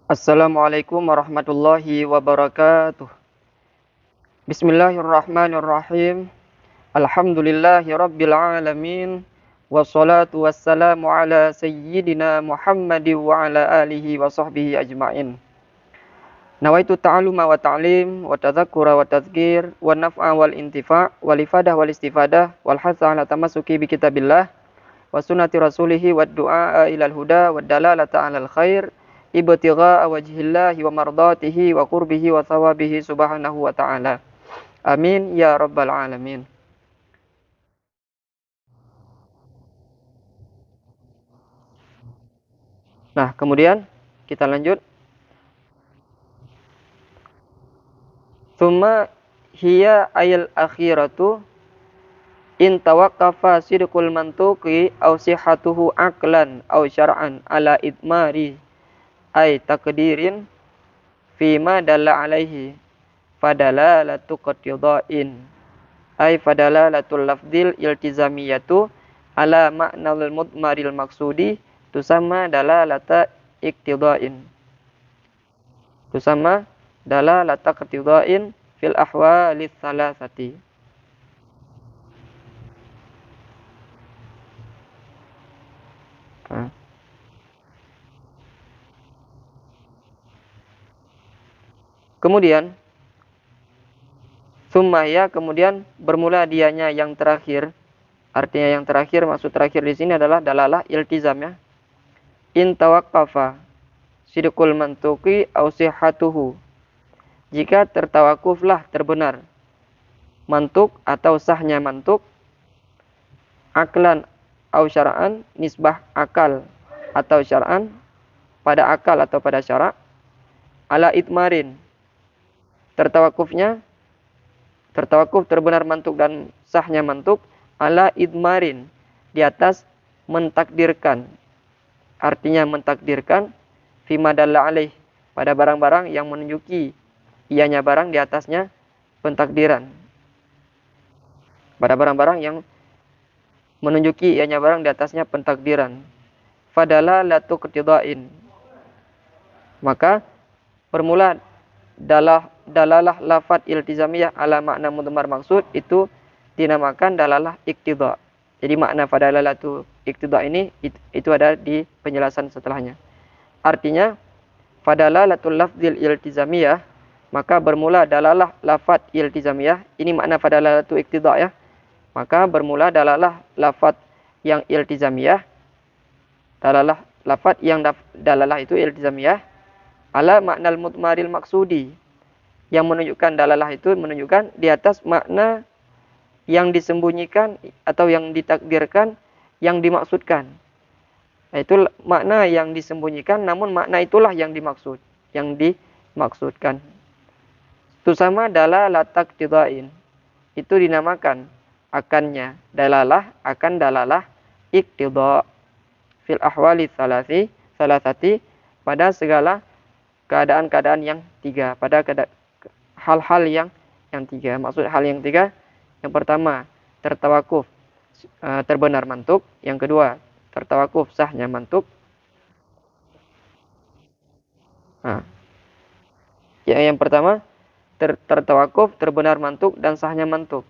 Assalamualaikum warahmatullahi wabarakatuh. Bismillahirrahmanirrahim. Alhamdulillahi rabbil alamin. Wassalatu wassalamu ala sayyidina Muhammadin wa ala alihi wa sahbihi ajma'in. Nawaitu ta'aluma wa ta'lim wa tadhakkura wa tadhkir wa naf'a wal intifa' wal ifadah wal istifadah wal hatha ala tamassuki bi kitabillah wa sunnati rasulihi wa du'a ilal huda wa dalalata alal khair ibtigha'a wajhillahi wa mardatihi wa qurbihi wa thawabihi subhanahu wa ta'ala. Amin ya rabbal alamin. Nah, kemudian kita lanjut. Tsumma hiya ayal akhiratu in tawaqqafa sidqul mantuqi aw sihhatuhu aqlan aw syar'an ala idmari ay takdirin fima dalla alaihi fadalalatu qatidhain ay fadalalatul lafdil iltizamiyatu ala ma'nal mudmaril maksudi tusamma dalalata iqtidhain tusamma dalalata iqtidhain fil ahwalis salasati. Kemudian summaya, kemudian bermula dianya yang terakhir. Artinya yang terakhir, maksud terakhir di sini adalah dalalah iltizam ya. In tawaqqafa sidqul mantuqi aw sihhatuhu. Jika tertawakuflah terbenar mantuk atau sahnya mantuk, aklan aw syara'an, nisbah akal atau syara'an, pada akal atau pada syara', ala itmarin, tertawakuf terbenar mantuk dan sahnya mantuk, ala idmarin, di atas mentakdirkan. Artinya mentakdirkan fima dalla alaih, pada barang-barang yang menunjuki ianya barang di atasnya pentakdiran. Pada barang-barang yang menunjuki ianya barang di atasnya pentakdiran. Fadalalatu qatidhain, maka bermula dalalah lafad iltizamiyah ala makna mudmar maksud itu dinamakan dalalah iqtidha. Jadi makna fadalalatu iqtidha ini itu ada di penjelasan setelahnya. Artinya fadalalatul lafzil iltizamiyah, maka bermula dalalah lafad iltizamiyah, ini makna fadalalatu iqtidha ya. Maka bermula dalalah lafad yang iltizamiyah, dalalah lafad yang dalalah itu iltizamiyah ala maknal mudmaril maksudi, yang menunjukkan dalalah itu menunjukkan di atas makna yang disembunyikan atau yang ditakdirkan yang dimaksudkan. Itu makna yang disembunyikan, namun makna itulah yang dimaksudkan. Itu sama dalalah taqtidhain, itu dinamakan akannya dalalah, akan dalalah iqtidha fil ahwali salasati, pada segala keadaan-keadaan yang tiga, pada hal-hal yang tiga. Maksud hal yang tiga, yang pertama tertawakuf terbenar mantuk, yang kedua tertawakuf sahnya mantuk. Nah, yang pertama tertawakuf terbenar mantuk dan sahnya mantuk.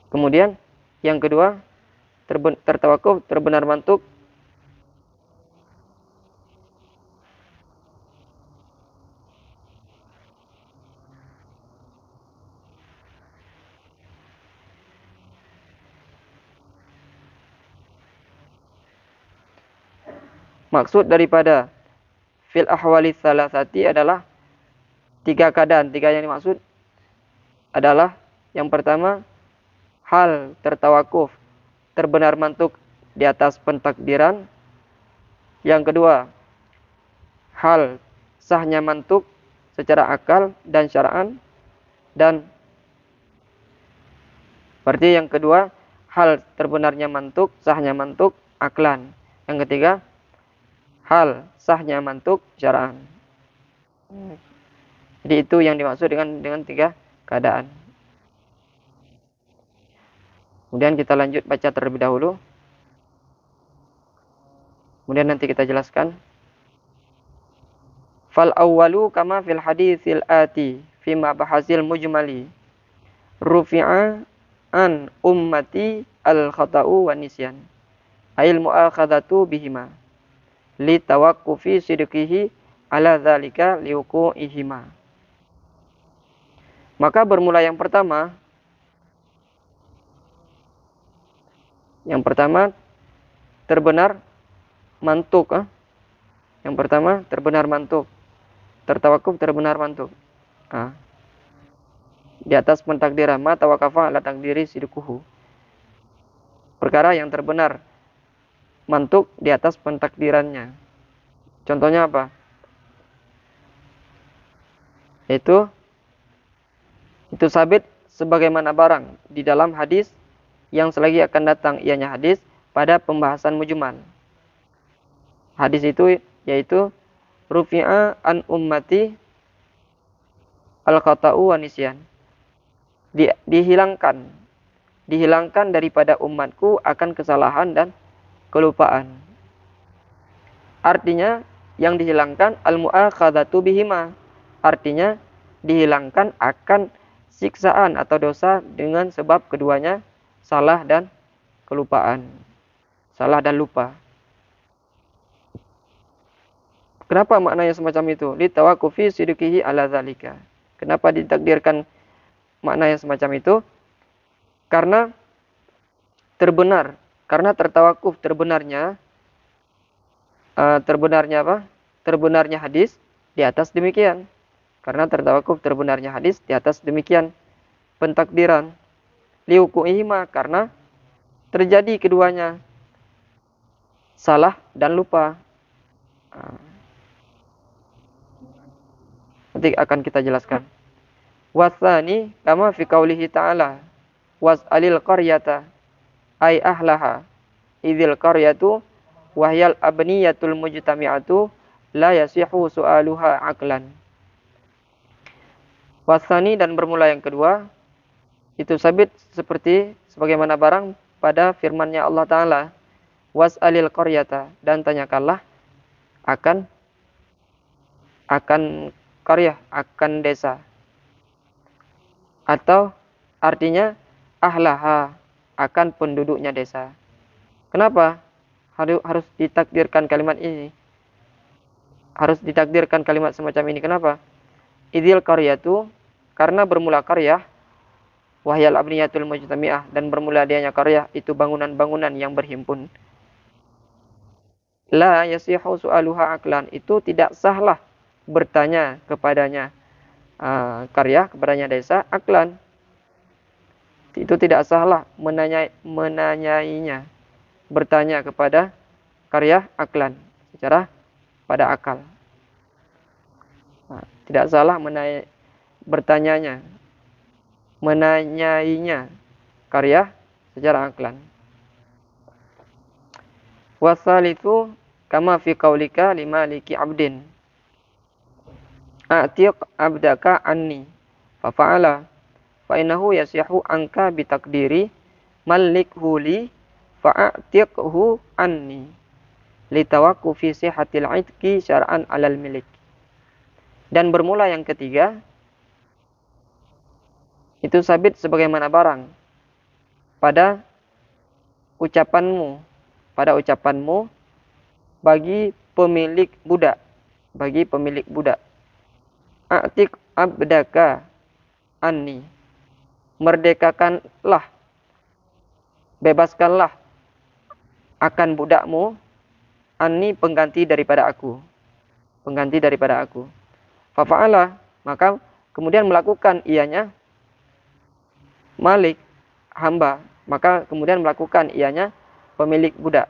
Kemudian yang kedua tertawakuf terbenar mantuk maksud daripada fil ahwali salasati adalah tiga keadaan. Tiga yang dimaksud adalah yang pertama hal tertawakuf terbenar mantuk di atas pentakdiran, yang kedua hal sahnya mantuk secara akal dan syara'an, dan berarti yang kedua hal terbenarnya mantuk, sahnya mantuk aklan, yang ketiga hal sahnya mantuk syara'an. Jadi itu yang dimaksud dengan tiga keadaan. Kemudian kita lanjut baca terlebih dahulu. Kemudian nanti kita jelaskan. Fal awwalu kama fil haditsil ati fima bahasil mujmali rufi'a an ummati al khata'u wa nisyan ail mu'akhadatu bihima li tawaqqufi sidqihi ala dzalika liuqu'ihima. Maka bermula yang pertama terbenar mantuk. Yang pertama terbenar mantuk. Tertawakuf terbenar mantuk. Di atas pentakdiran ma tawakafa ala takdiri sidquhu. Perkara yang terbenar mantuk di atas pentakdirannya. Contohnya apa? Itu sabit sebagaimana barang di dalam hadis yang selagi akan datang ianya hadis pada pembahasan mujmal. Hadis itu yaitu rufi'a an ummati al-khata'u wa nisyan. Dihilangkan daripada umatku akan kesalahan dan kelupaan. Artinya yang dihilangkan al-mu'akhadatu bihima. Artinya dihilangkan akan siksaan atau dosa dengan sebab keduanya salah dan kelupaan. Salah dan lupa. Kenapa maknanya semacam itu? Li tawaqqufi sidqihi ala dzalika. Kenapa ditakdirkan makna yang semacam itu? Karena tertawakuf terbenarnya hadis di atas demikian. Karena tertawakuf terbenarnya hadis di atas demikian pentakdiran. Liuqu'ihima, karena terjadi keduanya salah dan lupa. Nanti akan kita jelaskan. Watsani kama fi qaulihi ta'ala was'alil qaryata ay ahlaha idzil qaryatu wahyal abniyatul mujtami'atu la yasihu su'aluha aqlan. Watsani, dan bermula yang kedua itu sabit seperti sebagaimana barang pada firman-Nya Allah Ta'ala, was'alil qaryata, dan tanyakanlah akan qaryah, akan desa. Atau artinya ahlaha, akan penduduknya desa. Kenapa harus ditakdirkan kalimat ini? Harus ditakdirkan kalimat semacam ini. Kenapa? Idzil qaryatu, karena bermula qaryah, wahyal abniyatul mujtami'ah, dan bermula dianya qaryah itu bangunan-bangunan yang berhimpun. La yasihu su'aluha aqlan, itu tidak sahlah bertanya kepadanya qaryah, kepadanya desa, aqlan. Itu tidak sahlah menanyainya, bertanya kepada qaryah aqlan, secara pada akal. Tidak salah menanyainya qaryah secara aqlan. Wasalithu kama fi qaulika limaliki abdin a'tiq abdaka anni fa fa'ala fa innahu yasihu anka bi takdiri malikhu li fa a'tiqhu anni li tawaqqufi sihhatil 'itqi syar'an 'alal milik. Dan bermula yang ketiga itu sabit sebagaimana barang pada ucapanmu bagi pemilik budak, A'tiq abdaka anni, merdekakanlah, bebaskanlah akan budakmu, anni, pengganti daripada aku. Fafa'ala, maka kemudian melakukan ianya malik, hamba, maka kemudian melakukan ianya pemilik budak.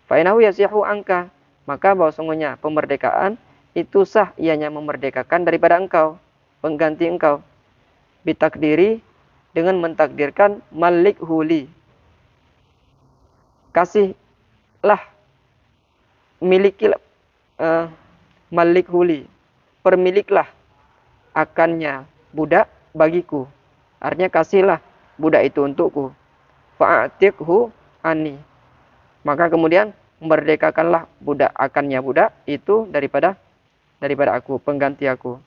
Fa'inahu yasihu angka, maka bahwasanya pemmerdekaan itu sah ianya memerdekakan daripada engkau, pengganti engkau. Bitakdiri, dengan mentakdirkan malik huli, kasihlah, milikilah, malik huli, permiliklah akannya budak bagiku. Artinya kasihlah budak itu untukku. Fa'atiqhu anni, maka kemudian merdekakanlah budak, akannya budak itu daripada aku, pengganti aku.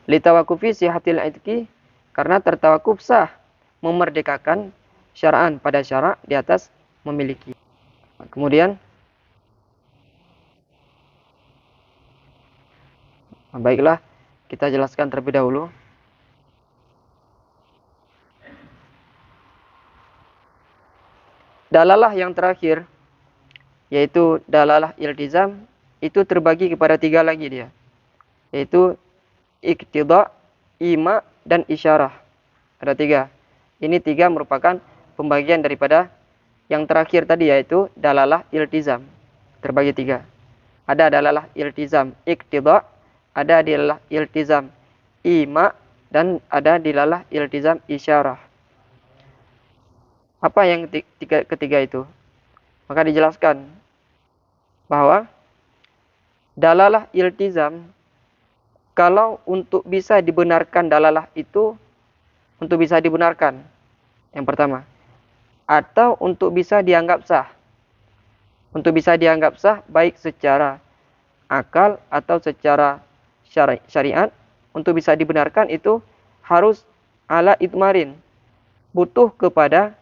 Litawakufi sihatil itqi, karena tertawakuf sah memerdekakan syara'an pada syarak di atas memiliki. Kemudian baiklah, kita jelaskan terlebih dahulu. Dalalah yang terakhir, yaitu dalalah iltizam, itu terbagi kepada 3 lagi dia, yaitu iktidha, ima, dan isyarah. Ada 3. Ini 3 merupakan pembagian daripada yang terakhir tadi, yaitu dalalah iltizam. Terbagi 3. Ada dalalah iltizam iktidha, ada dalalah iltizam ima, dan ada dalalah iltizam isyarah. Apa yang ketiga itu? Maka dijelaskan bahwa dalalah iltizam, kalau untuk bisa dibenarkan dalalah itu, untuk bisa dibenarkan, yang pertama, atau untuk bisa dianggap sah. Untuk bisa dianggap sah baik secara akal atau secara syariat, untuk bisa dibenarkan itu harus ala itmarin, butuh kepada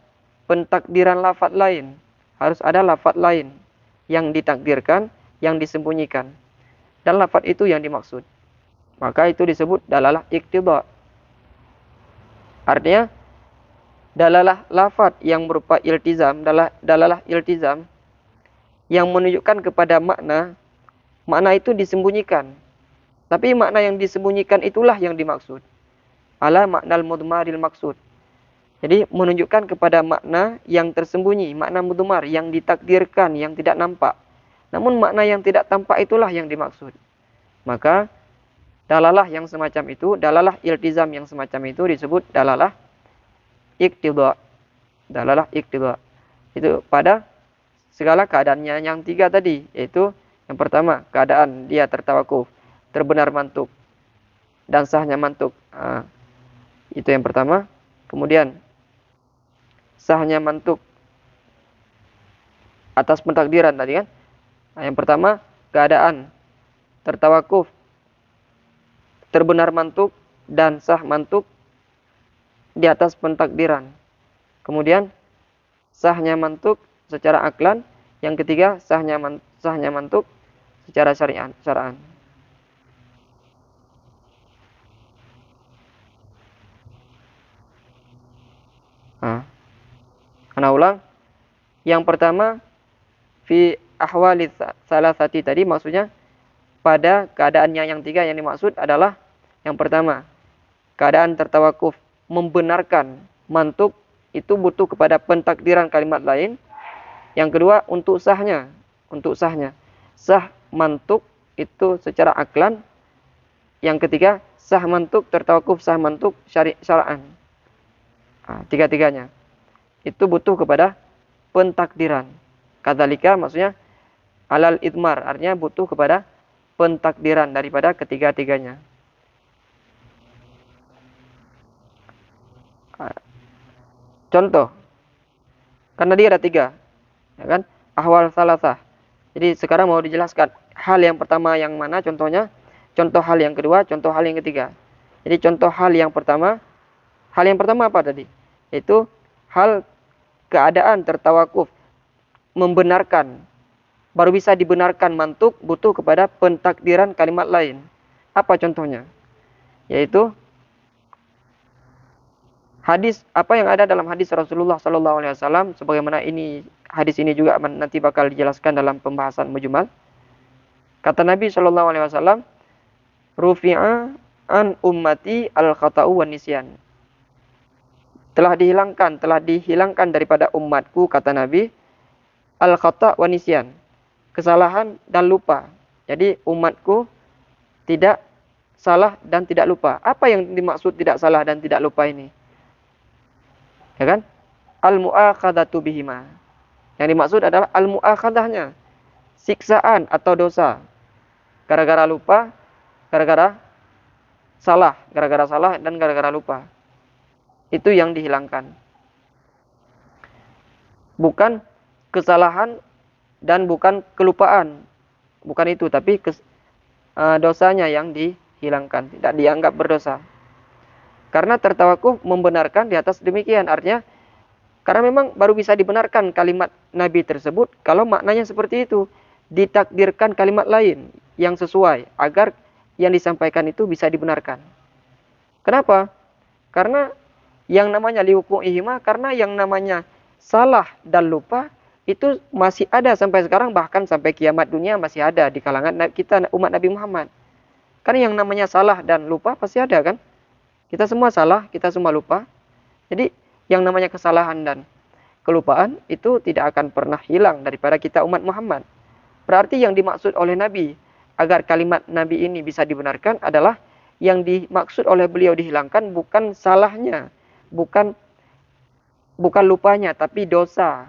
pentakdiran lafaz lain. Harus ada lafaz lain yang ditakdirkan, yang disembunyikan, dan lafaz itu yang dimaksud. Maka itu disebut dalalah iktidha. Artinya dalalah lafaz yang berupa iltizam, dalalah iltizam yang menunjukkan kepada makna itu disembunyikan. Tapi makna yang disembunyikan itulah yang dimaksud. Ala maknal mudmaril maksud. Jadi menunjukkan kepada makna yang tersembunyi, makna mudmar yang ditakdirkan, yang tidak nampak. Namun makna yang tidak tampak itulah yang dimaksud. Maka dalalah yang semacam itu, dalalah iltizam yang semacam itu disebut dalalah iktidha. Dalalah iktidha. Itu pada segala keadaannya yang 3 tadi, yaitu yang pertama, keadaan dia tertawakuf, terbenar mantuk, dan sahnya mantuk. Itu yang pertama. Kemudian sahnya mantuk atas pentakdiran tadi kan. Yang pertama, keadaan tertawakuf, terbenar mantuk, dan sah mantuk di atas pentakdiran. Kemudian sahnya mantuk secara aklan. Yang ketiga, sahnya mantuk secara syar'an. Ana ulang. Yang pertama, fi ahwali salasati tadi, maksudnya pada keadaannya yang 3 yang dimaksud adalah yang pertama, keadaan tertawakuf membenarkan mantuk itu butuh kepada pentakdiran kalimat lain. Yang kedua, untuk sahnya sah mantuk itu secara aklan. Yang ketiga, sah mantuk tertawakuf, sah mantuk syar'an. Tiga-tiganya itu butuh kepada pentakdiran. Kadzalika maksudnya alal idmar, artinya butuh kepada pentakdiran daripada ketiga-tiganya. Contoh, karena dia ada 3, ya kan? Ahwal salasah. Jadi sekarang mau dijelaskan hal yang pertama yang mana contohnya, contoh hal yang kedua, contoh hal yang ketiga. Jadi contoh hal yang pertama apa tadi? Itu hal keadaan tertawakuf membenarkan, baru bisa dibenarkan mantuk butuh kepada pentakdiran kalimat lain. Apa contohnya? Yaitu hadis, apa yang ada dalam hadis Rasulullah SAW, sebagaimana hadis ini juga nanti bakal dijelaskan dalam pembahasan mujmal. Kata Nabi SAW, rufi'a an ummati al-khata'u wan nisyan. Telah dihilangkan daripada umatku, kata Nabi, al-khata' wan nisyan, kesalahan dan lupa. Jadi umatku tidak salah dan tidak lupa. Apa yang dimaksud tidak salah dan tidak lupa ini? Ya kan? Al-mu'akhadatu bihima. Yang dimaksud adalah al-mu'akhadahnya, siksaan atau dosa. Gara-gara lupa, gara-gara salah dan gara-gara lupa. Itu yang dihilangkan. Bukan kesalahan dan bukan kelupaan. Bukan itu, tapi dosanya yang dihilangkan, tidak dianggap berdosa. Karena tertawakuf membenarkan di atas demikian. Artinya, karena memang baru bisa dibenarkan kalimat Nabi tersebut kalau maknanya seperti itu. Ditakdirkan kalimat lain yang sesuai agar yang disampaikan itu bisa dibenarkan. Kenapa? Karena yang namanya liwuku'ihima, karena yang namanya salah dan lupa itu masih ada sampai sekarang, bahkan sampai kiamat dunia masih ada di kalangan kita umat Nabi Muhammad. Karena yang namanya salah dan lupa pasti ada kan? Kita semua salah, kita semua lupa. Jadi yang namanya kesalahan dan kelupaan itu tidak akan pernah hilang daripada kita umat Muhammad. Berarti yang dimaksud oleh Nabi agar kalimat Nabi ini bisa dibenarkan adalah yang dimaksud oleh beliau dihilangkan bukan salahnya, bukan lupanya, tapi dosa.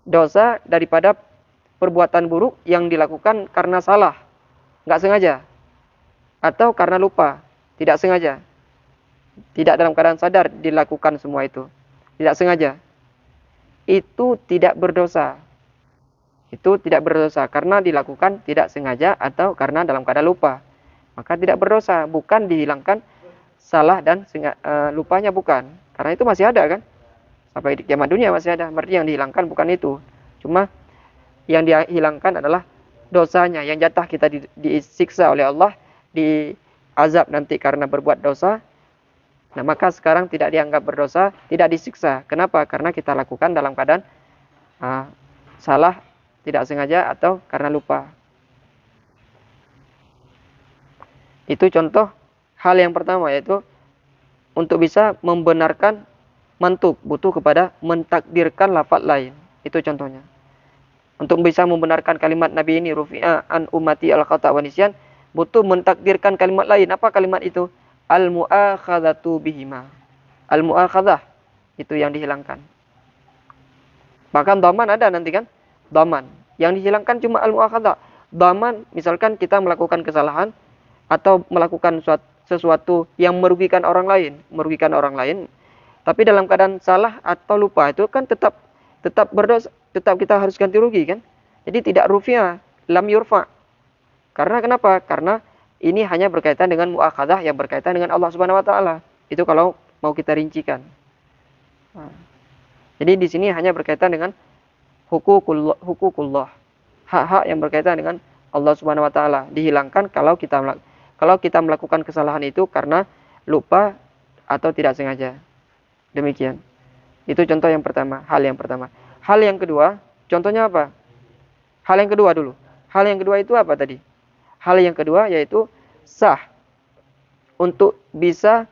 Dosa daripada perbuatan buruk yang dilakukan karena salah, nggak sengaja, atau karena lupa, tidak sengaja. Tidak dalam keadaan sadar dilakukan semua itu. Tidak sengaja. Itu tidak berdosa. Itu tidak berdosa karena dilakukan tidak sengaja atau karena dalam keadaan lupa. Maka tidak berdosa, bukan dihilangkan salah dan lupanya, bukan. Karena itu masih ada kan? Sampai di kiamat dunia masih ada. Berarti yang dihilangkan bukan itu. Cuma yang dihilangkan adalah dosanya, yang jatah kita disiksa oleh Allah, diazab nanti karena berbuat dosa. Nah, maka sekarang tidak dianggap berdosa, tidak disiksa. Kenapa? Karena kita lakukan dalam keadaan salah, tidak sengaja, atau karena lupa. Itu contoh hal yang pertama, yaitu untuk bisa membenarkan mantuk, butuh kepada mentakdirkan lafaz lain. Itu contohnya. Untuk bisa membenarkan kalimat Nabi ini, rufi'a an ummati al-khata' wa nisyan, butuh mentakdirkan kalimat lain. Apa kalimat itu? Al-mu'akhadhatu bihima. Al-mu'akhadhah, itu yang dihilangkan. Bahkan dhaman ada nanti kan? Dhaman. Yang dihilangkan cuma al-mu'akhadhah. Dhaman, misalkan kita melakukan kesalahan atau melakukan sesuatu yang merugikan orang lain, tapi dalam keadaan salah atau lupa, itu kan tetap berdosa, tetap kita harus ganti rugi kan? Jadi tidak rufi'ah, lam yurfa'. Karena kenapa? Karena ini hanya berkaitan dengan mu'akhadah yang berkaitan dengan Allah Subhanahu wa taala. Itu kalau mau kita rincikan. Jadi di sini hanya berkaitan dengan hukukullah. Hak-hak yang berkaitan dengan Allah Subhanahu wa taala dihilangkan kalau kita melakukan kesalahan itu karena lupa atau tidak sengaja. Demikian. Itu contoh yang pertama, hal yang pertama. Hal yang kedua, contohnya apa? Hal yang kedua dulu. Hal yang kedua itu apa tadi? Hal yang kedua yaitu sah. Untuk bisa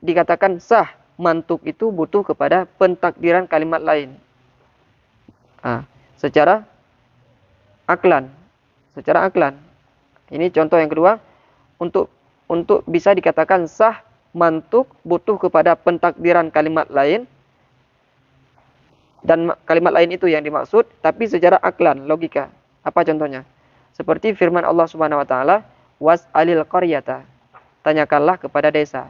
dikatakan sah, mantuk itu butuh kepada pentakdiran kalimat lain. Secara aklan. Ini contoh yang kedua. Untuk bisa dikatakan sah, mantuk butuh kepada pentakdiran kalimat lain. Dan kalimat lain itu yang dimaksud, tapi secara aklan, logika. Apa contohnya? Seperti firman Allah Subhanahu wa taala, was'alil qaryata. Tanyakanlah kepada desa.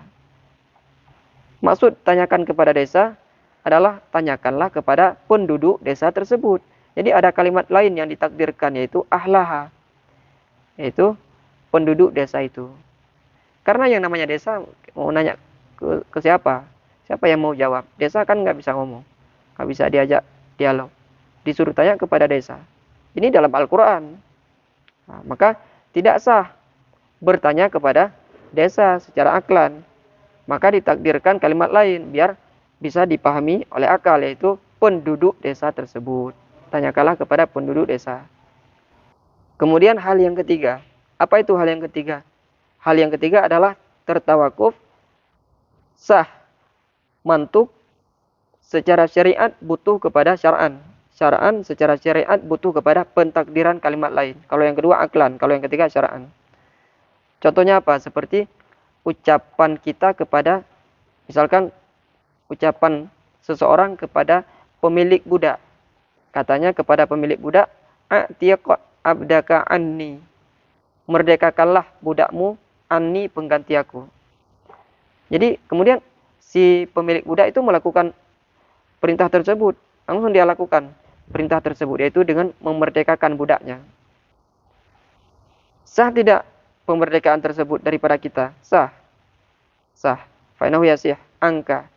Maksud tanyakan kepada desa adalah tanyakanlah kepada penduduk desa tersebut. Jadi ada kalimat lain yang ditakdirkan, yaitu ahlaha. Yaitu penduduk desa itu. Karena yang namanya desa, mau nanya ke siapa? Siapa yang mau jawab? Desa kan nggak bisa ngomong. Nggak bisa diajak dialog. Disuruh tanya kepada desa. Ini dalam Al-Quran. Maka tidak sah bertanya kepada desa secara aklan. Maka ditakdirkan kalimat lain biar bisa dipahami oleh akal, yaitu penduduk desa tersebut. Tanyakanlah kepada penduduk desa. Kemudian hal yang ketiga. Apa itu hal yang ketiga? Hal yang ketiga adalah tertawakuf, sah, mantuk, secara syariat butuh kepada syar'an. Syar'an secara syariat butuh kepada pentakdiran kalimat lain. Kalau yang kedua aklan, kalau yang ketiga syar'an. Contohnya apa? Seperti ucapan kita kepada, misalkan ucapan seseorang kepada pemilik budak. Katanya kepada pemilik budak, a'tiq abdaka anni. Merdekakanlah budakmu anni, pengganti aku. Jadi kemudian si pemilik budak itu melakukan perintah tersebut, langsung dia lakukan. perintah tersebut, yaitu dengan memerdekakan budaknya. Sah tidak pemerdekaan tersebut daripada kita? Sah. Sah. Fa'inahu yasih. Angka.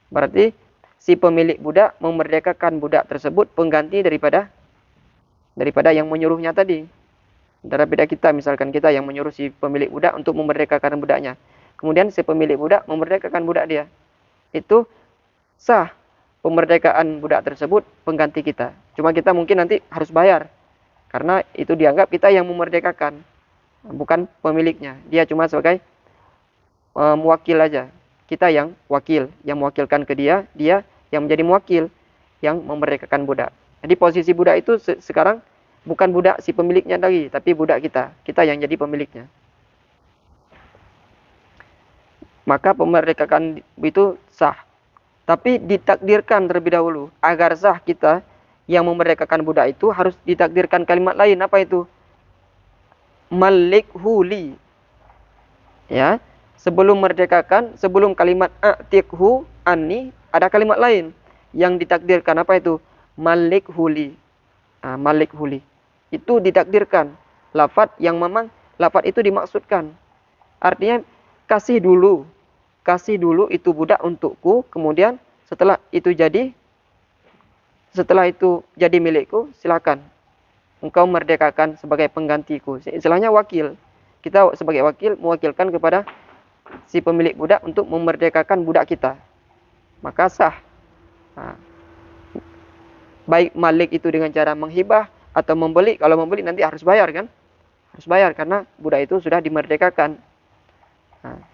Berarti si pemilik budak memerdekakan budak tersebut pengganti daripada yang menyuruhnya tadi. Daripada kita, misalkan kita yang menyuruh si pemilik budak untuk memerdekakan budaknya. Kemudian si pemilik budak memerdekakan budak dia. Itu sah pemerdekaan budak tersebut pengganti kita. Cuma kita mungkin nanti harus bayar. Karena itu dianggap kita yang memerdekakan. Bukan pemiliknya. Dia cuma sebagai mewakil aja. Kita yang wakil, yang mewakilkan ke dia, dia yang menjadi mewakil, yang memerdekakan budak. Jadi posisi budak itu sekarang bukan budak si pemiliknya lagi, tapi budak kita yang jadi pemiliknya. Maka pemerdekaan itu sah. Tapi ditakdirkan terlebih dahulu. Agar sah kita yang memerdekakan budak itu harus ditakdirkan kalimat lain. Apa itu? Malik huli. Ya, sebelum merdekakan, sebelum kalimat a'tiqhu anni, ada kalimat lain yang ditakdirkan. Apa itu? Malik huli. Malik huli. Itu ditakdirkan. Lafaz yang memang lafaz itu dimaksudkan. Artinya kasih dulu itu budak untukku, kemudian setelah itu jadi milikku, silakan engkau merdekakan sebagai penggantiku. Istilahnya wakil. Kita sebagai wakil mewakilkan kepada si pemilik budak untuk memerdekakan budak kita. Maka sah. Baik malik itu dengan cara menghibah atau membeli. Kalau membeli nanti harus bayar kan? Harus bayar karena budak itu sudah dimerdekakan.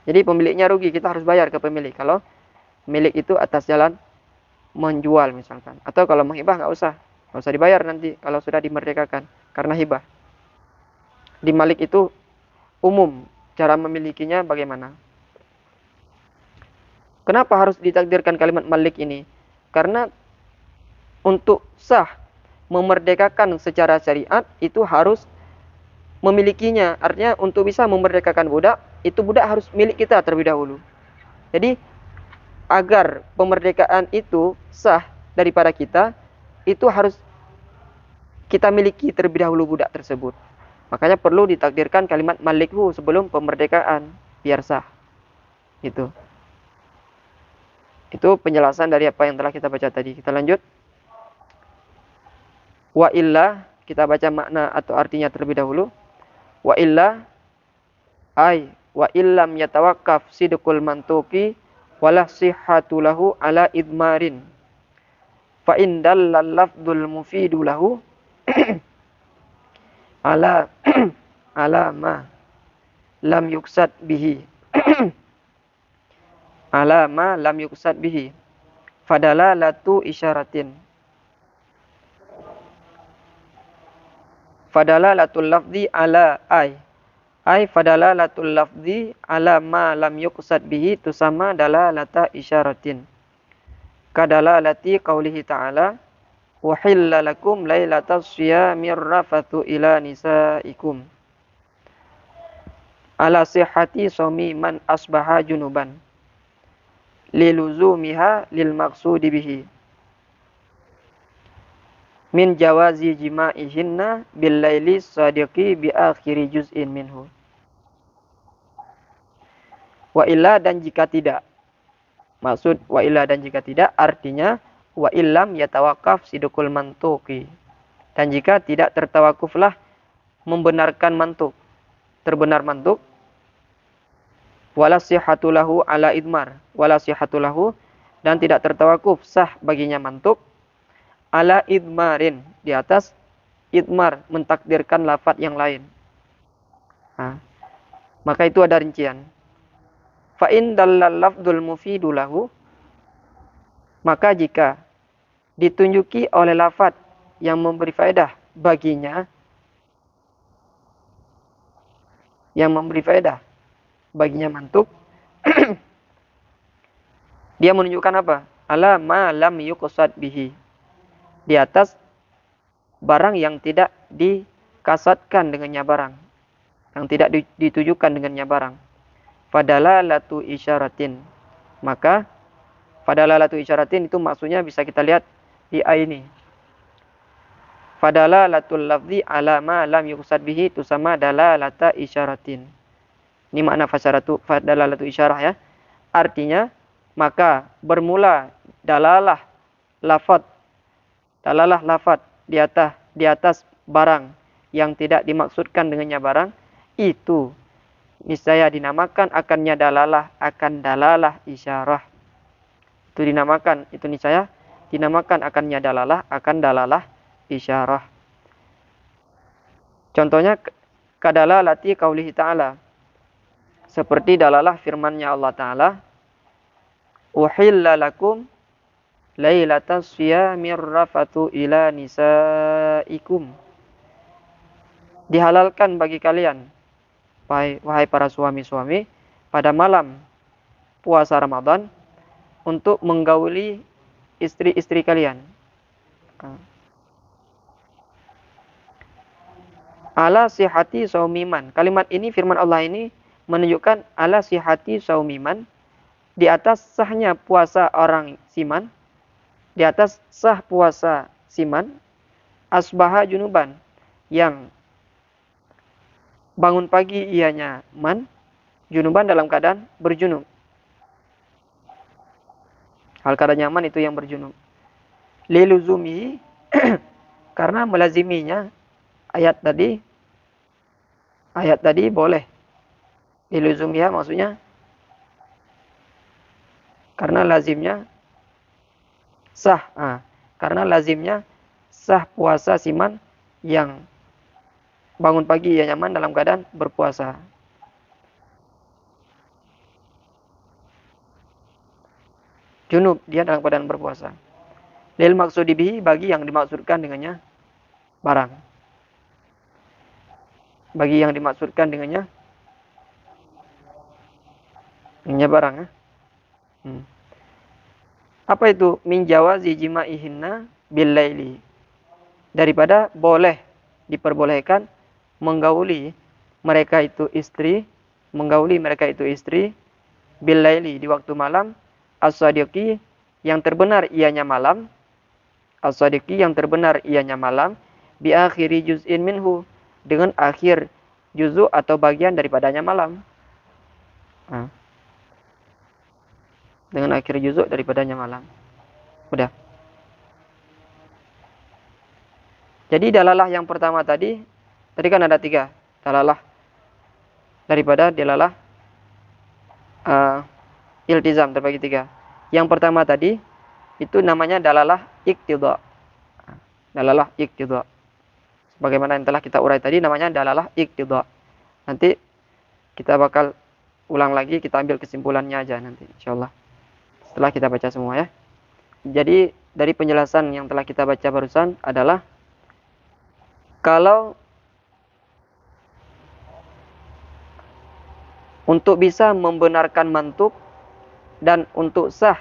Jadi pemiliknya rugi, kita harus bayar ke pemilik. Kalau milik itu atas jalan menjual misalkan. Atau kalau menghibah nggak usah dibayar nanti kalau sudah dimerdekakan karena hibah. Di malik itu umum cara memilikinya bagaimana. Kenapa harus ditakdirkan kalimat malik ini? Karena untuk sah memerdekakan secara syariat itu harus memilikinya. Artinya untuk bisa memerdekakan budak, itu budak harus milik kita terlebih dahulu. Jadi agar pemerdekaan itu sah daripada kita, itu harus kita miliki terlebih dahulu budak tersebut. Makanya perlu ditakdirkan kalimat malikhu sebelum pemerdekaan biar sah. Itu penjelasan dari apa yang telah kita baca tadi. Kita lanjut. Wa illa, kita baca makna atau artinya terlebih dahulu. Wa illa ay wa illam yatawaqqaf sidqul mantuqi wala sihhatu lahu ala idmarin. Fa indal lafdul mufidu lahu ala ma lam yuksad bihi ala ma lam yuksad bihi fadalalatu isyaratin fadalalatul lafzi ala ay fadalalatul lafzi ala ma lam yuksad bihi tusama dalalata isyaratin kadalalati qaulihi ta'ala wahilla lakum lailatas syiyamir rafathu ila nisaikum ala sihhati sawmi man asbaha junuban liluzumiha lil maqsudi bihi min jawazi jima'ihinna bil laili sadiqi bi akhiri juz'in minhu. Wa illa, dan jika tidak. Maksud wa illa dan jika tidak artinya wa illam yatawaqqaf sidqul mantuqi. Dan jika tidak tertawakuflah membenarkan mantuk, terbenar mantuk, wala sihhatu lahu ala idmar, wala sihhatu lahu, dan tidak tertawakuf sah baginya mantuk ala idmarin, di atas idmar, mentakdirkan lafaz yang lain. Maka itu ada rincian. Fa in dallal lafdul mufidu lahu, maka jika ditunjuki oleh lafaz yang memberi faedah baginya, mantuk, dia menunjukkan apa? Ala ma lam yuqsad bihi, di atas barang yang tidak dikasatkan dengannya barang, yang tidak ditujukan dengannya barang. Fadalalatu isyaratin, maka fadalalatu isyaratin itu maksudnya bisa kita lihat di ayat ini. Fadalalatul lafzi ala ma lam yuqsad bihi tusamma dalalata isyaratin. Ini makna fadalalatu isyarah ya. Artinya maka bermula dalalah lafaz di atas barang yang tidak dimaksudkan dengannya barang itu niscaya dinamakan akannya dalalah akan dalalah isyarah. Itu niscaya dinamakan akannya dalalah akan dalalah isyarah. Contohnya kadalalati qaulihi ta'ala. Seperti dalalah firman-Nya Allah Ta'ala, uhilla lakum lailatas siyamir rafatu ila nisaikum. Dihalalkan bagi kalian, wahai para suami-suami, pada malam puasa Ramadan untuk menggauli istri-istri kalian. Ala sihati saumiman. Kalimat ini, firman Allah ini menunjukkan ala sihati saumiman, di atas sahnya puasa orang siman, di atas sah puasa siman, asbaha junuban, yang bangun pagi ianya man, junuban dalam keadaan berjunub. Hal keadaan nyaman itu yang berjunub. Liluzumi karena melaziminya ayat tadi boleh. Liluzumiha maksudnya karena lazimnya sah. Karena lazimnya sah puasa siman yang bangun pagi ia nyaman dalam keadaan berpuasa. Junub, dia dalam keadaan berpuasa. Lil maksudi bihi, bagi yang dimaksudkan dengannya barang. Bagi yang dimaksudkan dengannya barang ya. Apa itu? Min jawazi jima'ihinna bil laili. Daripada boleh, diperbolehkan menggauli mereka itu istri bil laili, di waktu malam, as-sadiqi yang terbenar ianya malam, bi akhiri juz'in minhu, dengan akhir juzu atau bagian daripadanya malam. Dengan akhir juzu daripadanya malam. Udah. Jadi dalalah yang pertama tadi kan ada 3. Dalalah daripada dalalah iltizam terbagi 3. Yang pertama tadi itu namanya dalalah iqtidha. Dalalah iqtidha. Sebagaimana yang telah kita urai tadi, namanya dalalah iqtidha. Nanti kita bakal ulang lagi, kita ambil kesimpulannya aja nanti insyaallah. Setelah kita baca semua ya. Jadi dari penjelasan yang telah kita baca barusan adalah kalau untuk bisa membenarkan mantuk dan untuk sah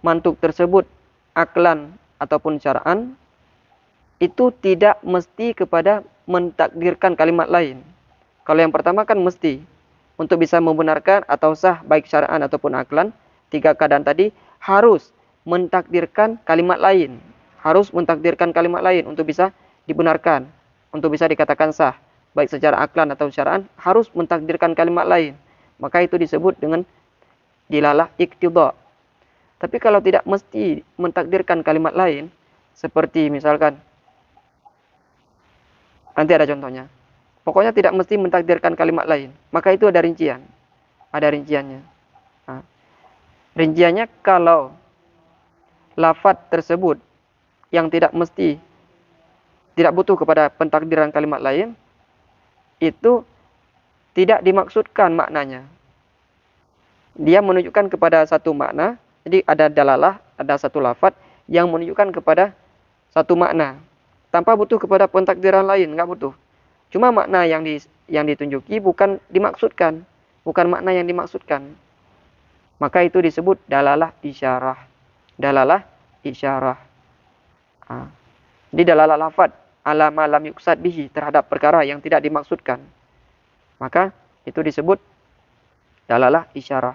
mantuk tersebut aklan ataupun syar'an, itu tidak mesti kepada mentakdirkan kalimat lain. Kalau yang pertama kan mesti untuk bisa membenarkan atau sah baik syar'an ataupun aklan, 3 keadaan tadi harus mentakdirkan kalimat lain. Harus mentakdirkan kalimat lain untuk bisa dibenarkan, untuk bisa dikatakan sah. Baik secara aklan atau syar'an, harus mentakdirkan kalimat lain. Maka itu disebut dengan dilalah iqtidha. Tapi kalau tidak mesti mentakdirkan kalimat lain, seperti misalkan, nanti ada contohnya. Pokoknya tidak mesti mentakdirkan kalimat lain. Maka itu ada rincian. Ada rinciannya. Rinciannya kalau lafaz tersebut yang tidak butuh kepada pentakdiran kalimat lain, itu tidak dimaksudkan maknanya. Dia menunjukkan kepada satu makna. Jadi ada dalalah, ada satu lafaz yang menunjukkan kepada satu makna tanpa butuh kepada pentakdiran lain, enggak butuh. Cuma makna yang ditunjuki bukan dimaksudkan, bukan makna yang dimaksudkan. Maka itu disebut dalalah isyarah. Dalalah isyarah. Jadi dalalah lafaz ala ma lam yuqsad bihi, terhadap perkara yang tidak dimaksudkan. Maka itu disebut dalalah isyarah.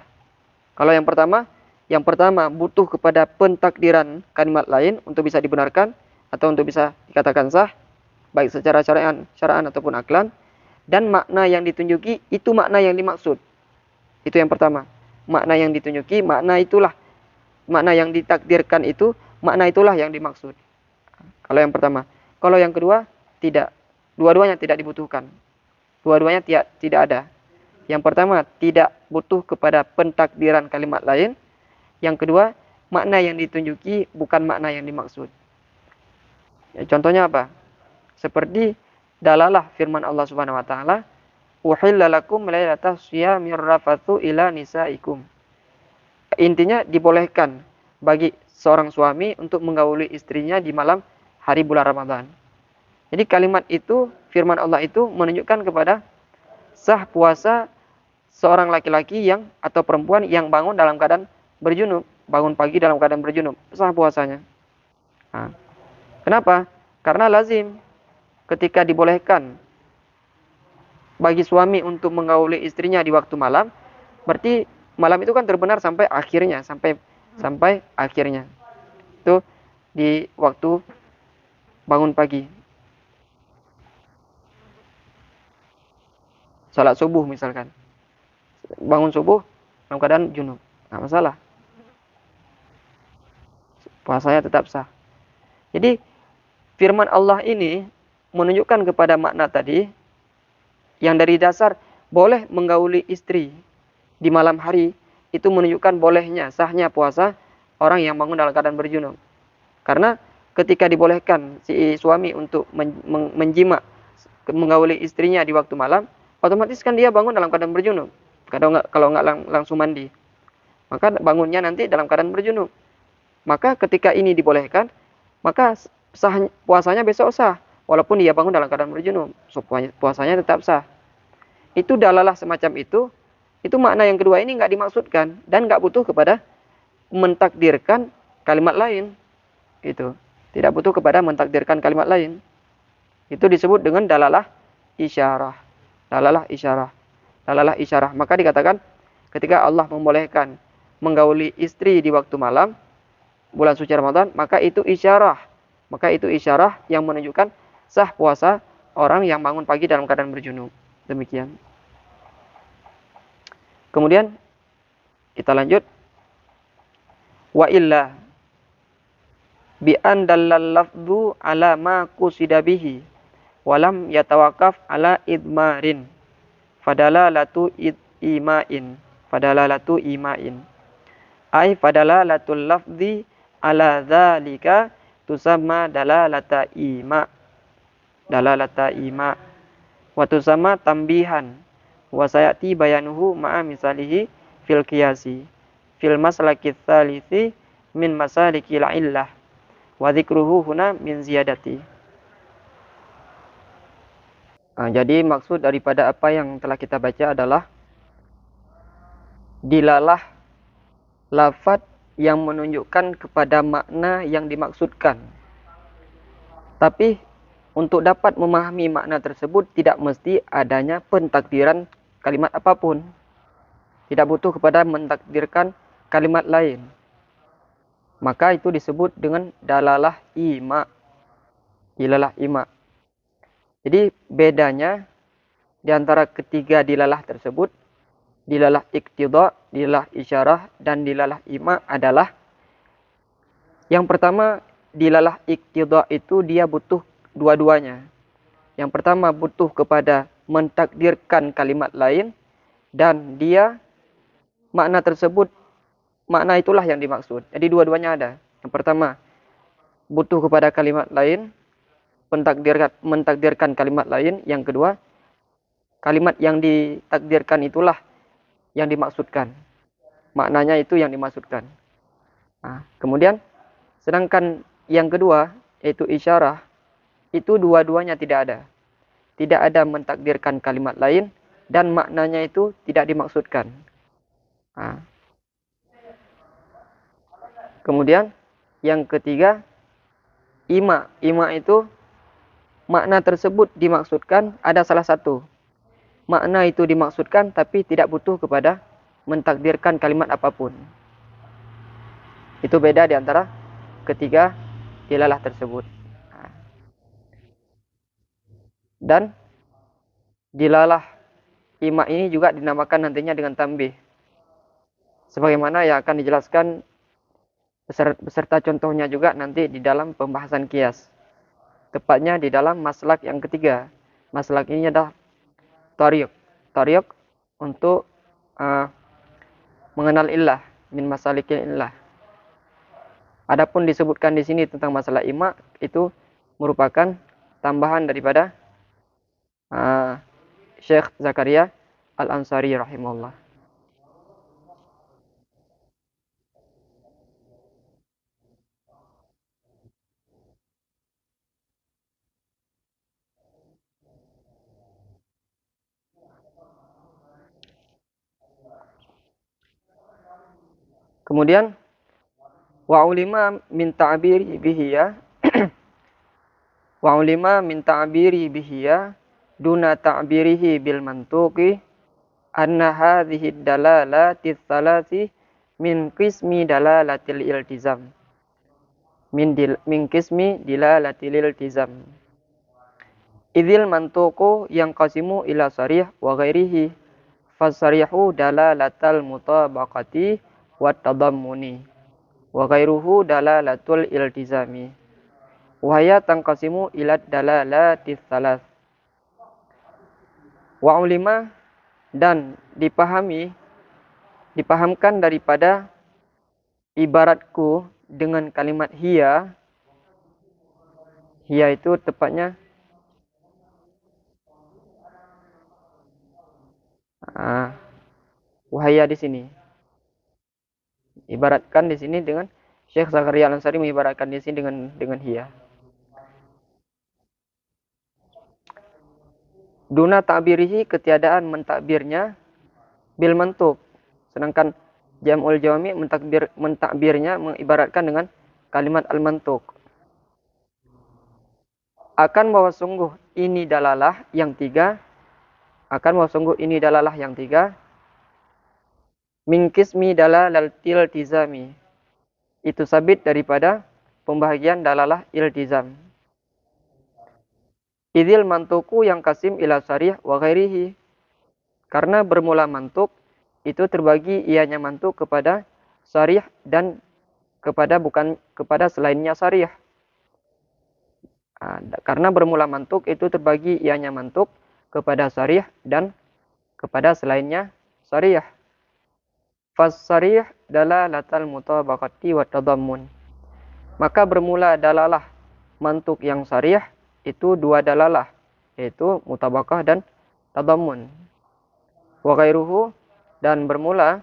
Kalau yang pertama butuh kepada pentakdiran kalimat lain untuk bisa dibenarkan. atau untuk bisa dikatakan sah, baik secara syara'an ataupun aklan, dan makna yang ditunjuki itu makna yang dimaksud. Itu yang pertama. Makna yang ditunjuki, makna yang ditakdirkan itu, makna itulah yang dimaksud. Kalau yang pertama. Kalau yang kedua, tidak. Dua-duanya tidak dibutuhkan. Dua-duanya tidak ada. Yang pertama, tidak butuh kepada pentakdiran kalimat lain. Yang kedua, makna yang ditunjuki bukan makna yang dimaksud. Ya, contohnya apa? Seperti dalalah firman Allah Subhanahu wa taala, "Uhilla lakum lailatas syiyamir rafathu ila nisaikum." Intinya dibolehkan bagi seorang suami untuk menggauli istrinya di malam hari bulan Ramadan. Jadi kalimat itu, firman Allah itu menunjukkan kepada sah puasa seorang laki-laki yang atau perempuan yang bangun dalam keadaan berjunub, bangun pagi dalam keadaan berjunub, sah puasanya. Nah, kenapa? Karena lazim ketika dibolehkan bagi suami untuk menggauli istrinya di waktu malam, berarti malam itu kan terbenar sampai akhirnya, sampai akhirnya. Itu di waktu bangun pagi. Salat subuh misalkan. Bangun subuh dalam keadaan junub. Nggak masalah. Puasanya tetap sah. Jadi firman Allah ini menunjukkan kepada makna tadi yang dari dasar boleh menggauli istri di malam hari, itu menunjukkan bolehnya, sahnya puasa orang yang bangun dalam keadaan berjunub. Karena ketika dibolehkan si suami untuk menjima, menggauli istrinya di waktu malam, otomatis kan dia bangun dalam keadaan berjunub. Kalau nggak langsung mandi, maka bangunnya nanti dalam keadaan berjunub. Maka ketika ini dibolehkan, maka sah puasanya besok sah, walaupun dia bangun dalam keadaan berjunub, so, puasanya tetap sah. Itu dalalah semacam itu makna yang kedua ini nggak dimaksudkan dan nggak butuh kepada mentakdirkan kalimat lain. Itu tidak butuh kepada mentakdirkan kalimat lain. Itu disebut dengan dalalah isyarah. Dalalah isyarah. Dalalah isyarah. Maka dikatakan ketika Allah membolehkan menggauli istri di waktu malam bulan suci Ramadan, maka itu isyarah. Maka itu isyarah yang menunjukkan sah puasa orang yang bangun pagi dalam keadaan berjunub. Demikian. Kemudian kita lanjut. Wa illa bi an dallal lafdhu ala ma qusida bihi walam yatawaqqaf ala idmarin fadalalatu imain ay fadalalatul lafdhi ala dzalika tusamma dalalata ima wa tusamma tambihan wa sayati bayanuhu ma'a misalihi fil qiyasi fil maslaki tsalithi min masalikil illah wa dzikruhu huna min ziyadati. Jadi maksud daripada apa yang telah kita baca adalah dilalah lafaz yang menunjukkan kepada makna yang dimaksudkan. Tapi untuk dapat memahami makna tersebut tidak mesti adanya pentakdiran kalimat apapun. Tidak butuh kepada mentakdirkan kalimat lain. Maka itu disebut dengan dalalah ima. Dilalah ima. Jadi bedanya di antara ketiga dilalah tersebut, dilalah iqtida, dilalah isyarah, dan dilalah ima adalah yang pertama, dilalah iqtida itu dia butuh dua-duanya. Yang pertama butuh kepada mentakdirkan kalimat lain, dan dia makna tersebut, makna itulah yang dimaksud. Jadi dua-duanya ada. Yang pertama butuh kepada kalimat lain, mentakdirkan kalimat lain. Yang kedua, kalimat yang ditakdirkan itulah yang dimaksudkan. Maknanya itu yang dimaksudkan. Kemudian, sedangkan yang kedua, yaitu isyarah, itu dua-duanya tidak ada. Tidak ada mentakdirkan kalimat lain, dan maknanya itu tidak dimaksudkan. Kemudian, yang ketiga, ima. Ima itu makna tersebut dimaksudkan ada salah satu. Makna itu dimaksudkan tapi tidak butuh kepada mentakdirkan kalimat apapun. Itu beda di antara ketiga dilalah tersebut. Dan dilalah ima ini juga dinamakan nantinya dengan tanbih. Sebagaimana yang akan dijelaskan beserta contohnya juga nanti di dalam pembahasan kias. Tepatnya di dalam maslak yang ketiga. Maslak ini adalah tariq. Tariq untuk mengenal illah, min masalikin illah. Adapun disebutkan di sini tentang masalah ima itu merupakan tambahan daripada Syekh Zakaria Al-Ansari rahimahullah. Kemudian wa ulima min ta'biri bihi ya wa ulima min ta'biri bihi ya duna ta'birihi bil mantuqi anna hadhihi dalalati tsalasi min qismi dalalatil iltizam min qismi dilalatil iltizam idzil mantuqu yang qasimu ila sarih wa ghairihi fasarihu dalalatal mutabaqati wa tadammuni wa ghairuhu dalalatul iltizami wa hiya tanqasimu ila dalalatis salas wa ulima dan dipahamkan daripada ibaratku dengan kalimat hiya itu tepatnya wahaya di sini ibaratkan di sini dengan Syekh Zakaria Al-Ansari mengibaratkan di sini dengan hiya. Duna ta'birihi ketiadaan mentakbirnya bil mantuk. Sedangkan Jam'ul Jawami mentakbirnya mengibaratkan dengan kalimat al-mantuk. Akan bahwa sungguh ini dalalah yang tiga. Min qismi dalalal iltizami. Itu sabit daripada pembahagian dalalah iltizam. Idil mantuku yang kasim ila sarih wa ghairihi. Karena bermula mantuk itu terbagi ianya mantuk kepada sarih dan kepada selainnya sarih. Karena bermula mantuk itu terbagi ianya mantuk kepada sarih dan kepada selainnya sarih. Fas-sarih dalalatal mutabaqati wa tadammun. Maka bermula dalalah mantuk yang sarih itu dua dalalah, yaitu mutabaqah dan tadammun. Wa ghairuhu dan bermula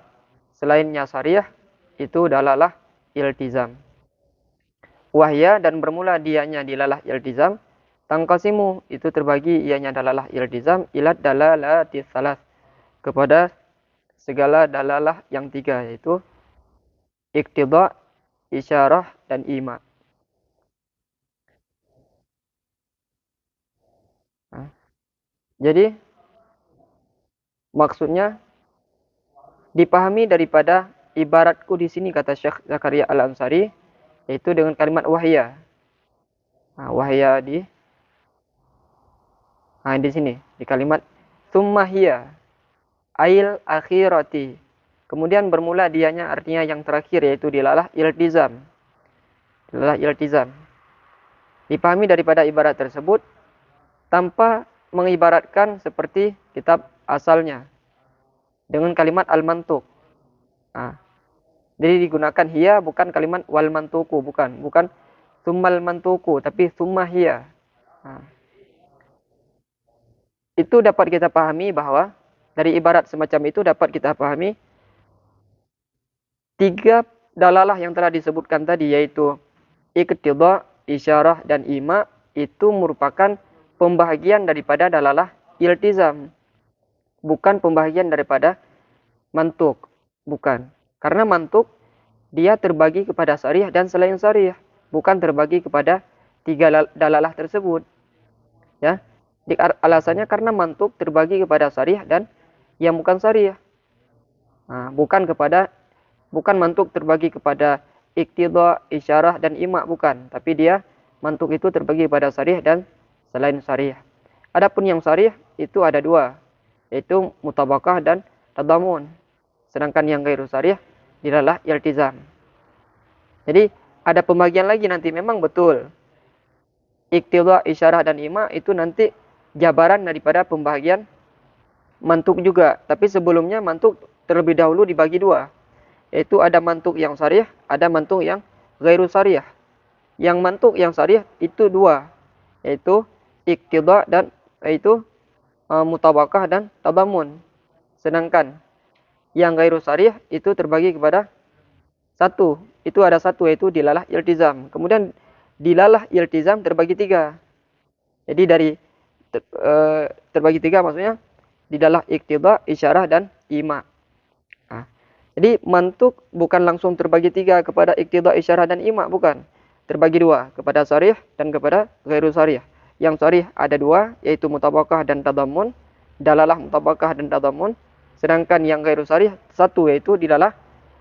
selainnya sarih itu dalalah iltizam. Wahya dan bermula dianya dilalah iltizam. Tangkasimu itu terbagi ianya dalalah iltizam ilat dalalatis salas kepada segala dalalah yang tiga, yaitu iktidha, isyarah, dan ima. Jadi maksudnya dipahami daripada ibaratku di sini kata Syekh Zakaria Al-Ansari yaitu dengan kalimat wahya. Wahya di sini di kalimat tsumma hiya ail akhirati. Kemudian bermula dianya artinya yang terakhir yaitu dilalah iltizam. Dilalah iltizam. Dipahami daripada ibarat tersebut tanpa mengibaratkan seperti kitab asalnya dengan kalimat al-mantuq. Jadi digunakan hiya bukan kalimat wal mantuku, bukan tsummal mantuku tapi tsumma hiya. Itu dapat kita pahami bahwa dari ibarat semacam itu dapat kita pahami tiga dalalah yang telah disebutkan tadi yaitu iktidha, isyarah, dan ima itu merupakan pembahagian daripada dalalah iltizam. Bukan pembahagian daripada mantuk. Bukan. Karena mantuk dia terbagi kepada sarih dan selain sarih. Bukan terbagi kepada tiga dalalah tersebut. Ya. Alasannya karena mantuk terbagi kepada sarih dan yang bukan sarih. Bukan mantuk terbagi kepada iktidha, isyarah, dan ima, bukan. Tapi dia mantuk itu terbagi kepada sarih dan selain sarih. Adapun yang sharih itu ada dua, yaitu mutabakah dan tadamun. Sedangkan yang ghairu sharih adalah iltizam. Jadi ada pembagian lagi nanti, memang betul. Iktidha, isyarah dan ima itu nanti jabaran daripada pembagian mantuk juga. Tapi sebelumnya mantuk terlebih dahulu dibagi dua. Yaitu ada mantuk yang sharih, ada mantuk yang ghairu sharih. Yang mantuk yang sharih itu dua, yaitu iktidha dan yaitu mutabakah dan tadamun. Sedangkan yang ghairu sharih itu terbagi kepada satu. Itu ada satu, yaitu dilalah iltizam. Kemudian dilalah iltizam terbagi tiga. Jadi dari terbagi tiga maksudnya dilalah iktidha, isyarah dan ima. Nah, jadi mantuk bukan langsung terbagi tiga kepada iktidha, isyarah dan ima, bukan. Terbagi dua, kepada sharih dan kepada ghairu sharih. Yang sharih ada dua, yaitu mutabakah dan tadamun. Dalalah mutabakah dan tadamun. Sedangkan yang ghairu sharih satu, yaitu dilalah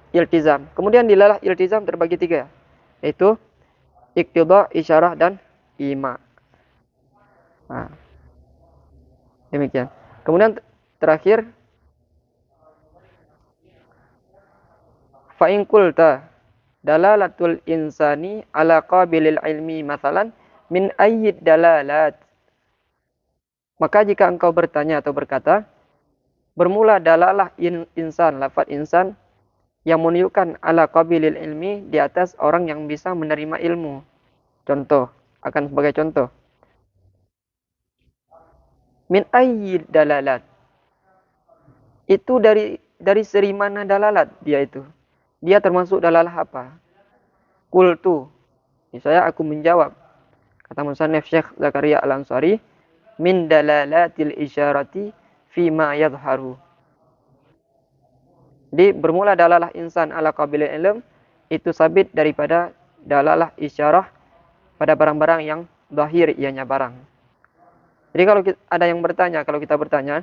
iltizam. Kemudian dilalah iltizam terbagi tiga, yaitu iktidha, isyarah dan ima. Nah, demikian. Kemudian terakhir, fa in qulta dalalatul insani ala qabilil ilmi masalan min ayyid dalalat. Maka jika engkau bertanya atau berkata, bermula dalalah insan, lafaz insan yang menunjukkan ala qabilil ilmi, di atas orang yang bisa menerima ilmu. Contoh, akan sebagai contoh. Min ayyid dalalat. Itu dari seri mana dalalat dia itu? Dia termasuk dalalah apa? Qultu. Misalnya aku menjawab. Kata musannif Syekh Zakaria Al-Ansari, min dalalatil isyarati fima yadharu. Jadi bermula dalalah insan ala qabilil ilm itu sabit daripada dalalah isyarah pada barang-barang yang zahir ianya barang. Jadi kalau ada yang bertanya, kalau kita bertanya,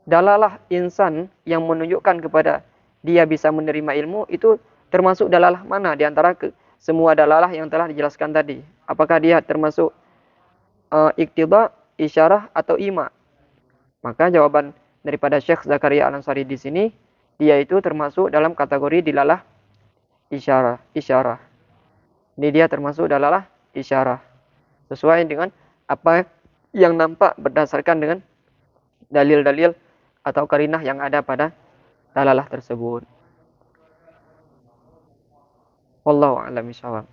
dalalah insan yang menunjukkan kepada dia bisa menerima ilmu itu termasuk dalalah mana di antara semua dalalah yang telah dijelaskan tadi? Apakah dia termasuk iktidha, isyarah atau ima? Maka jawaban daripada Syekh Zakaria Al-Ansari di sini, dia itu termasuk dalam kategori dilalah isyarah. Ini dia termasuk dalalah isyarah. Sesuai dengan apa yang nampak berdasarkan dengan dalil-dalil atau karinah yang ada pada dalalah tersebut. Wallahu a'lam bishawab.